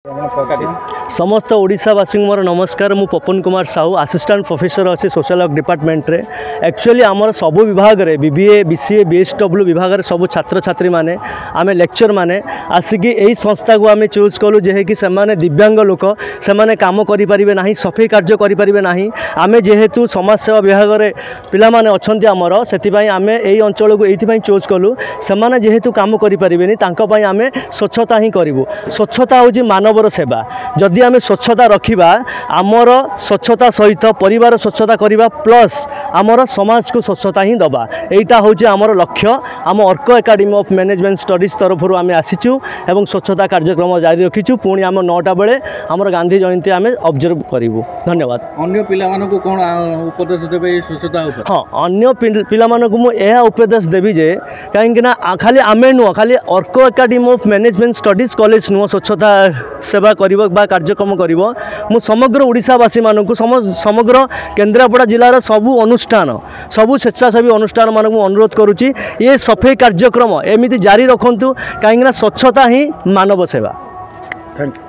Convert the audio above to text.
समस्त ओडिशावासी मोर नमस्कार। मु पवन कुमार साहू असिस्टेंट प्रोफेसर अच्छे सोशल वर्क डिपार्टमेंट रे। एक्चुअली आमर सबू विभाग रे बीबीए बीसीए बीएसडब्ल्यू विभाग रे सब छात्र छात्री माने आमे लेक्चर माने आसिकी एई संस्था को आमे चूज कलु जे कि से माने दिव्यांग लोक से माने काम करि परिबे नाही, सफाई कार्य करि परिबे नाही। आमे जेहेतु समाज सेवा विभाग रे पिला माने अछंती आमर सेति पई आमे एई अंचल को एथि पई चूज कलु से माने जेहेतु काम करि परिबेनी तांको पई आमे स्वच्छता ही करिवु। स्वच्छता होची मानवर सेवा। जदि आमे स्वच्छता रखिबा आमर स्वच्छता सहित परिवार स्वच्छता करिबा प्लस आमर समाज को स्वच्छता ही दबा, एटा होची आमर लक्ष्य। आम अर्क एकाडेमी ऑफ मैनेजमेंट स्टडीज तरफ आमे आसीचु एवं स्वच्छता कार्यक्रम जारी रखीचु। पुणी आम 9टा बेले आमर गांधी जयंती आमे ऑब्जर्व करिवु। धन्यवाद। अन्य पिला मानको कोन उपदेश देबे स्वच्छता ऊपर? हां, अन्य पिला मानको मु एहा उपदेश देबी जे काहेकि ना खाली आमे नु खाली अर्क academy of management studies college नु स्वच्छता सेवा करिवो बा कार्यक्रम करिवो। मु समग्र ओडिशावासी मानकु समग्र केन्द्रापड़ा जिलार सबू अनुष्ठान सबू स्वेच्छासेवी अनुष्ठान मानक अनुरोध करुच्ची ये सफाई कार्यक्रम एमिति जारी रखंतु, कहीं स्वच्छता ही मानव सेवा। Thank you.